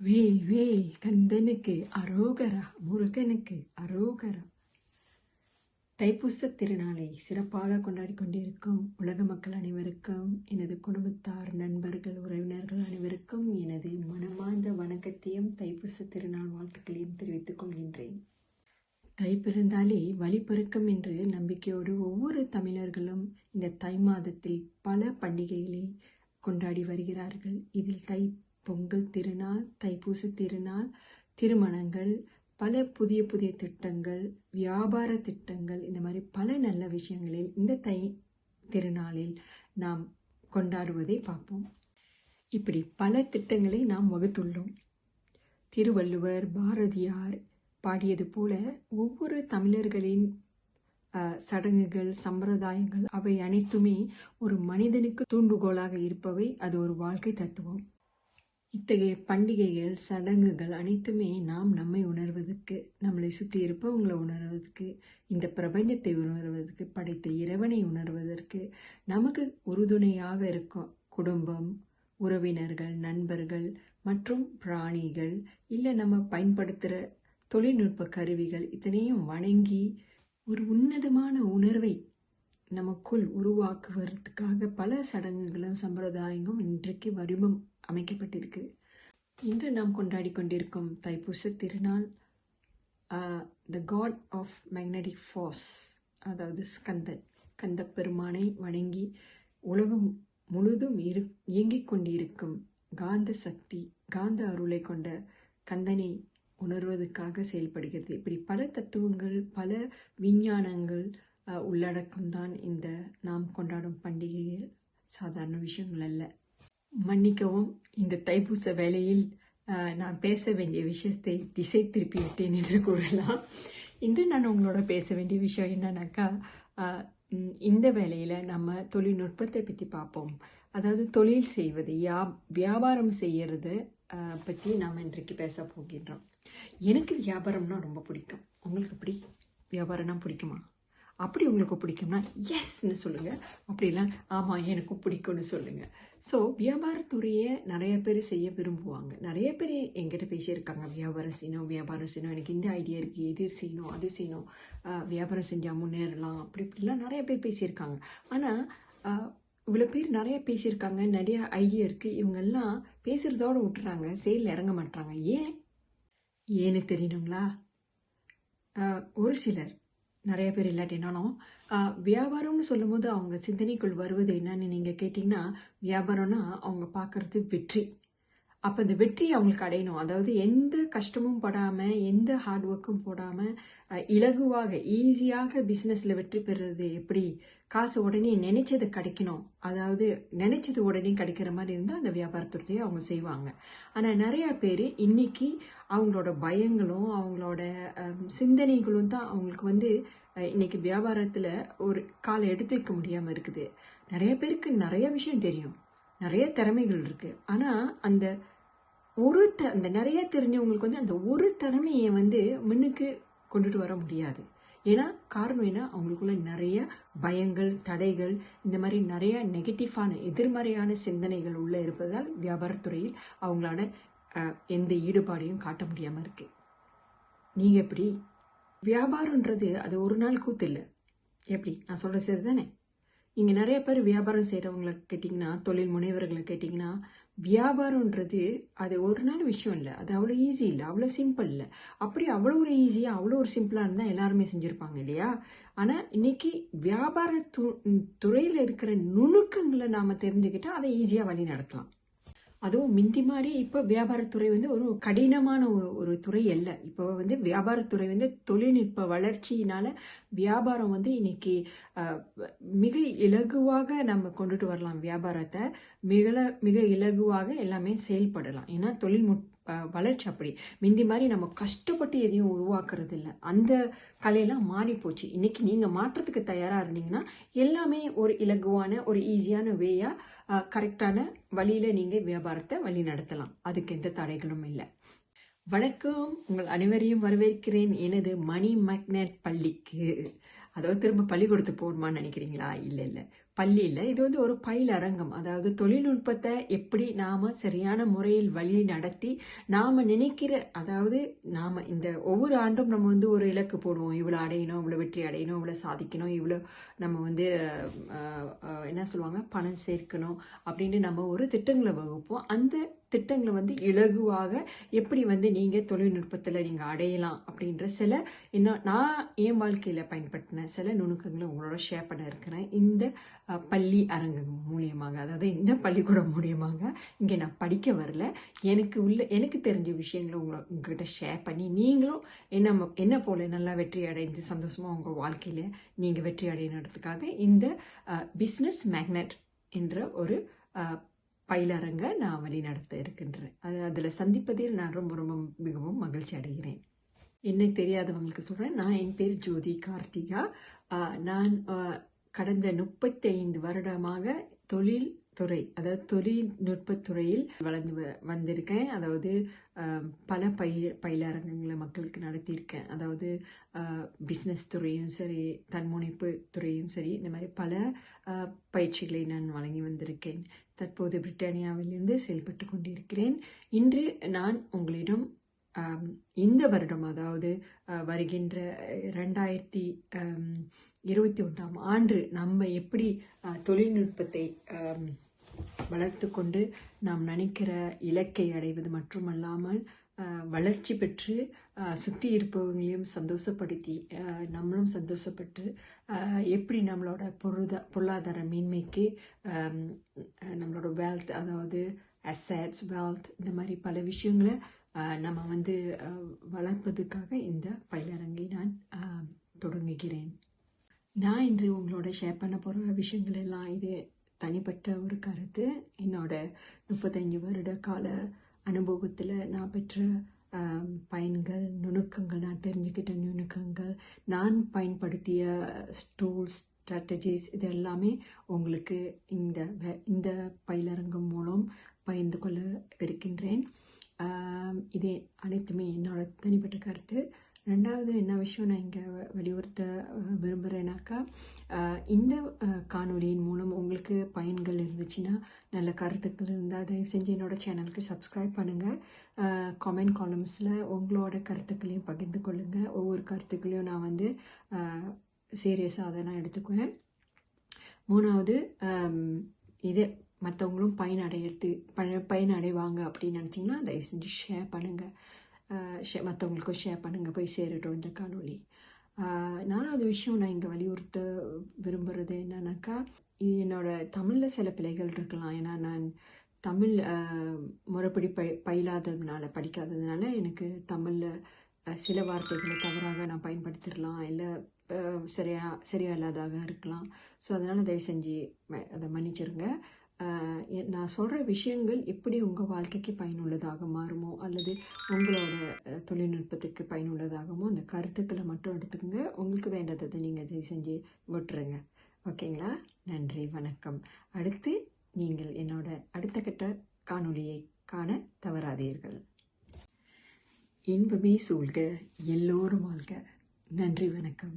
வேல் வேல் கந்தனுக்கு அரோகரா, முருகனுக்கு அரோகரா. தைப்பூச திருநாளை சிறப்பாக கொண்டாடி கொண்டிருக்கும் உலக மக்கள் அனைவருக்கும், எனது குடும்பத்தார், நண்பர்கள், உறவினர்கள் அனைவருக்கும் எனது மனமார்ந்த வணக்கத்தையும் தைப்பூச திருநாள் வாழ்த்துக்களையும் தெரிவித்துக் கொள்கின்றேன். தை பிறந்தாலே வழி பிறக்கும் என்று நம்பிக்கையோடு ஒவ்வொரு தமிழர்களும் இந்த தை மாதத்தில் பல பண்டிகைகளை கொண்டாடி வருகிறார்கள். இதில் தை பொங்கல் திருநாள், தைப்பூச திருநாள், திருமணங்கள், பல புதிய புதிய திட்டங்கள், வியாபார திட்டங்கள், இந்த மாதிரி பல நல்ல விஷயங்களில் இந்த தை திருநாளில் நாம் கொண்டாடுவதை பார்ப்போம். இப்படி பல திட்டங்களை நாம் வகுத்துள்ளோம். திருவள்ளுவர், பாரதியார் பாடியது போல ஒவ்வொரு தமிழர்களின் சடங்குகள், சம்பிரதாயங்கள் அவை அனைத்துமே ஒரு மனிதனுக்கு தூண்டுகோலாக இருப்பவை. அது ஒரு வாழ்க்கை தத்துவம். இத்தகைய பண்டிகைகள், சடங்குகள் அனைத்துமே நாம் நம்மை உணர்வதற்கு, நம்மளை சுற்றி இருப்பவங்களை உணர்வதற்கு, இந்த பிரபஞ்சத்தை உணர்வதற்கு, படைத்த இறைவனை உணர்வதற்கு, நமக்கு உறுதுணையாக இருக்கும் குடும்பம், உறவினர்கள், நண்பர்கள் மற்றும் பிராணிகள், இல்லை நம்ம பயன்படுத்துகிற தொழில்நுட்ப கருவிகள் இத்தனையும் வணங்கி ஒரு உன்னதமான உணர்வை நமக்குள் உருவாக்குவதற்காக பல சடங்குகளும் சம்பிரதாயங்களும் இன்றைக்கு வடிவம் அமைக்கப்பட்டிருக்கு. இன்று நாம் கொண்டாடி கொண்டிருக்கும் தைப்பூச திருநாள் த காட் ஆஃப் மேக்னெட்டிக் ஃபோர்ஸ், அதாவது கந்த பெருமானை வணங்கி உலகம் முழுதும் இயங்கிக் கொண்டிருக்கும் காந்த சக்தி, காந்த அருளை கொண்ட கந்தனை உணர்வதற்காக செயல்படுகிறது. இப்படி பல தத்துவங்கள், பல விஞ்ஞானங்கள் உள்ளடக்கம்தான் இந்த நாம் கொண்டாடும் பண்டிகைகள். சாதாரண விஷயங்கள் அல்ல. மன்னிக்கவும், இந்த தைப்பூச வேளையில் நான் பேச வேண்டிய விஷயத்தை திசை திருப்பி விட்டேன் என்று கூறலாம். இன்று நான் உங்களோட பேச வேண்டிய விஷயம் என்னன்னாக்கா, இந்த வேளையில் நம்ம தொழில்நுட்பத்தை பற்றி பார்ப்போம். அதாவது தொழில் செய்வது, வியாபாரம் செய்யறது பற்றி நாம் இன்றைக்கு பேச போகின்றோம். எனக்கு வியாபாரம்னா ரொம்ப பிடிக்கும். உங்களுக்கு எப்படி வியாபாரம்னா பிடிக்குமா? அப்படி உங்களுக்கு பிடிக்கும்னா எஸ்ன்னு சொல்லுங்கள். அப்படிலாம் ஆமாம் எனக்கும் பிடிக்கும்னு சொல்லுங்கள். ஸோ வியாபாரத்துறையை நிறைய பேர் செய்ய விரும்புவாங்க. நிறைய பேர் என்கிட்ட பேசியிருக்காங்க, வியாபாரம் செய்யணும், எனக்கு இந்த ஐடியா இருக்குது, எது செய்யணும், அது செய்யணும், வியாபாரம் செஞ்சால் முன்னேறலாம், இப்படிலாம் நிறைய பேர் பேசியிருக்காங்க. ஆனால் இவ்வளோ பேர் நிறைய பேசியிருக்காங்க, நிறைய ஐடியா இருக்குது, இவங்கெல்லாம் பேசுகிறதோடு விட்டுறாங்க, செயலில் இறங்க மாட்டாங்க. ஏன்னு தெரியணுங்களா? ஒரு சிலர், நிறைய பேர் இல்லாட்டினாலும், வியாபாரம்னு சொல்லும் போது அவங்க சிந்தனைக்குள் வருவது என்னன்னு நீங்கள் கேட்டிங்கன்னா, வியாபாரம்னா அவங்க பார்க்குறது வெற்றி. அப்போ இந்த வெற்றி அவங்களுக்கு அடையணும். அதாவது எந்த கஷ்டமும் படாமல், எந்த ஹார்ட் ஒர்க்கும் போடாமல், இலகுவாக ஈஸியாக பிஸ்னஸில் வெற்றி பெறுறது எப்படி, காசு உடனே நினைச்சது கிடைக்கணும், அதாவது நினைச்சது உடனே கிடைக்கிற மாதிரி இருந்தால் அந்த வியாபாரத்துறையை அவங்க செய்வாங்க. ஆனால் நிறையா பேர் இன்னைக்கு அவங்களோட பயங்களும் அவங்களோட சிந்தனைகளும் தான் அவங்களுக்கு இன்னைக்கு வியாபாரத்தில் ஒரு காலை எடுத்து வைக்க முடியாமல் இருக்குது. நிறைய பேருக்கு நிறைய விஷயம் தெரியும், நிறைய திறமைகள் இருக்குது. ஆனால் அந்த நிறைய தெரிஞ்சவங்களுக்கு அந்த ஒரு திறமையை முன்னுக்கு கொண்டுட்டு வர முடியாது. ஏன்னா காரணம் என்ன, அவங்களுக்குள்ள நிறைய பயங்கள், தடைகள், இந்த மாதிரி நிறைய நெகட்டிவான எதிர்மறையான சிந்தனைகள் உள்ள இருப்பதால் வியாபாரத்துறையில் அவங்களால எந்த ஈடுபாடையும் காட்ட முடியாமல் இருக்கு. நீங்கள் எப்படி? வியாபாரன்றது அது ஒரு நாள் கூத்து இல்லை. எப்படி நான் சொல்கிற சரி தானே? நீங்கள் நிறைய பேர் வியாபாரம் செய்கிறவங்களை கேட்டிங்கன்னா, தொழில் முனைவர்களை கேட்டிங்கன்னா, வியாபாரன்றது அது ஒரு நாள் விஷயம் இல்லை, அது அவ்வளோ ஈஸி இல்லை, அவ்வளோ சிம்பிள் இல்லை. அப்படி அவ்வளோ ஒரு ஈஸியாக அவ்வளோ ஒரு சிம்பிளாக இருந்தால் எல்லாருமே செஞ்சுருப்பாங்க இல்லையா? ஆனால் இன்னைக்கு வியாபார துறையில் இருக்கிற நுணுக்கங்களை நாம் தெரிஞ்சுக்கிட்டால் அதை ஈஸியாக வழி நடத்தலாம். அதுவும் மிந்தி மாதிரி இப்போ வியாபாரத்துறை ஒரு கடினமான ஒரு துறை அல்ல. இப்போ வியாபாரத்துறை தொழில்நுட்ப வளர்ச்சியினால வியாபாரம் இன்னைக்கு மிக இலகுவாக நம்ம கொண்டுட்டு வரலாம். வியாபாரத்தை மிக இலகுவாக எல்லாமே செயல்படலாம். ஏன்னா தொழில்நுட்ப வளர்ச்சி அப்படி. மிந்தி மாதிரி நம்ம கஷ்டப்பட்டு எதையும் உருவாக்குறது இல்லை. அந்த கலையெல்லாம் மாறி போச்சு. இன்னைக்கு நீங்கள் மாற்றத்துக்கு தயாராக இருந்தீங்கன்னா எல்லாமே ஒரு இலகுவான ஒரு ஈஸியான வேயாக கரெக்டான வழியில் நீங்கள் வியாபாரத்தை வழி நடத்தலாம். அதுக்கு எந்த தடைகளும் இல்லை. வணக்கம், உங்கள் அனைவரையும் வரவேற்கிறேன் எனது மணி மேக்னெட் பள்ளிக்கு. அதாவது திரும்ப பள்ளிக்கூடத்துக்கு போகணுமான்னு நினைக்கிறீங்களா? இல்லை, பள்ளி இல்லை, இது வந்து ஒரு பயிலரங்கம். அதாவது தொழில்நுட்பத்தை எப்படி நாம் சரியான முறையில் வழி நடத்தி நாம் நினைக்கிற, அதாவது நாம் இந்த ஒவ்வொரு ஆண்டும் நம்ம வந்து ஒரு இலக்கு போடுவோம், இவ்வளோ அடையணும், இவ்வளோ வெற்றி அடையணும், இவ்வளோ சாதிக்கணும், இவ்வளோ நம்ம வந்து என்ன சொல்லுவாங்க, பணம் சேர்க்கணும் அப்படின்னு நம்ம ஒரு திட்டங்களை வகுப்போம். அந்த திட்டங்களை வந்து இலகுவாக எப்படி வந்து நீங்கள் தொழில்நுட்பத்தில் நீங்கள் அடையலாம் அப்படின்ற சில நான் என் வாழ்க்கையில் பயன்படுத்தின சில நுணுக்கங்களை உங்களோட ஷேர் பண்ண இருக்கிறேன் இந்த பள்ளி அரங்கம் மூலியமாக. அதாவது இந்த பள்ளிக்கூடம் மூலியமாக இங்கே நான் படிக்க வரல, எனக்கு தெரிஞ்ச விஷயங்களை உங்ககிட்ட ஷேர் பண்ணி நீங்களும் என்ன போல நல்லா வெற்றி அடைந்து சந்தோஷமாக உங்கள் வாழ்க்கையில் நீங்கள் வெற்றி அடையணுன்றதுக்காக இந்த பிஸ்னஸ் மேக்னெட் என்ற ஒரு பயிலரங்க நான் வழி நடத்த இருக்கின்றேன். அதில் சந்திப்பதில் நான் ரொம்ப மிகவும் மகிழ்ச்சி அடைகிறேன். என்னை தெரியாதவங்களுக்கு சொல்கிறேன், நான் என் பேர் ஜோதி கார்த்திகா. நான் கடந்த 35 வருடமாக தொழில்துறை, அதாவது தொழில்நுட்பத்துறையில் வளர்ந்து வந்திருக்கேன். அதாவது பல பயிலரங்கங்களை மக்களுக்கு நடத்தியிருக்கேன். அதாவது பிஸ்னஸ் துறையும் சரி, தன்முனைப்பு துறையும் சரி, இந்த மாதிரி பல பயிற்சிகளை நான் வழங்கி வந்திருக்கேன். தற்போது பிரிட்டானியாவிலிருந்து செயல்பட்டு கொண்டிருக்கிறேன். இன்று நான் உங்களிடம் இந்த வருடம், அதாவது வருகின்ற 2021ஆம் ஆண்டு நம்ம எப்படி தொழில்நுட்பத்தை வளர்த்து கொண்டு நாம் நினைக்கிற இலக்கை அடைவது மட்டுமல்லாமல் வளர்ச்சி பெற்று சுற்றி இருப்பவங்களையும் சந்தோஷப்படுத்தி நம்மளும் சந்தோஷப்பட்டு எப்படி நம்மளோட பொருளாதார மேன்மைக்கு நம்மளோட வெல்த், அதாவது அசெட்ஸ், வெல்த், இந்த மாதிரி பல விஷயங்களை நம்ம வந்து வளர்ப்பதுக்காக இந்த பயிலரங்கை நான் தொடங்குகிறேன். நான் இன்று உங்களோட ஷேர் பண்ண போகிற விஷயங்கள் எல்லாம் இது தனிப்பட்ட ஒரு கருத்து. என்னோட 35 வருட கால அனுபவத்தில் நான் பெற்ற பயன்கள், நுணுக்கங்கள், நான் தெரிஞ்சுக்கிட்ட நுணுக்கங்கள், நான் பயன்படுத்திய டூல்ஸ், ஸ்ட்ராட்டஜிஸ், இது எல்லாமே உங்களுக்கு இந்த பயிலரங்கம் மூலம் பகிர்ந்து கொள்ள இருக்கின்றேன். இது அனைத்துமே என்னோட தனிப்பட்ட கருத்து. ரெண்டாவது என்ன விஷயம் நான் இங்கே வலியுறுத்த விரும்புகிறேன்னாக்கா, இந்த காணொலியின் மூலம் உங்களுக்கு பயன்கள் இருந்துச்சுன்னா, நல்ல கருத்துக்கள் இருந்தால் தயவு செஞ்சு என்னோடய சேனலுக்கு சப்ஸ்கிரைப் பண்ணுங்கள். கமெண்ட் காலம்ஸில் உங்களோட கருத்துக்களையும் பகிர்ந்து கொள்ளுங்கள். ஒவ்வொரு கருத்துக்களையும் நான் வந்து சீரியஸாக அதை நான் எடுத்துக்குவேன். மூணாவது, இது மற்றவங்களும் பயனடைவாங்க அப்படின்னு நினச்சிங்கன்னா தயவு செஞ்சு ஷேர் பண்ணுங்கள். மற்றவங்களுக்கும் ஷேர் பண்ணுங்கள், போய் சேரட்டும் இந்த காணொலி. நாலாவது விஷயம் நான் இங்கே வலியுறுத்த விரும்புகிறது என்னன்னாக்கா, என்னோட தமிழில் சில பிழைகள் இருக்கலாம். ஏன்னா நான் தமிழ் முறைப்படி படிக்காததுனால எனக்கு தமிழில் சில வார்த்தைகளை தவறாக நான் பயன்படுத்திடலாம், இல்லை சரியா இல்லாதாக இருக்கலாம். ஸோ அதனால் தயவு செஞ்சு அதை மன்னிச்சிருங்க. நான் சொல்கிற விஷயங்கள் எப்படி உங்கள் வாழ்க்கைக்கு பயனுள்ளதாக மாறுமோ அல்லது உங்களோட தொழில்நுட்பத்துக்கு பயனுள்ளதாகமோ அந்த கருத்துக்களை மட்டும் எடுத்துக்கோங்க. உங்களுக்கு வேண்டதை நீங்கள் தயவு செஞ்சு விட்டுருங்க. ஓகேங்களா? நன்றி, வணக்கம். அடுத்து நீங்கள் என்னோட அடுத்த கட்ட காணொலியை காண தவறாதீர்கள். இன்பமே சூழ்க, எல்லோரும் வாழ்க. நன்றி, வணக்கம்.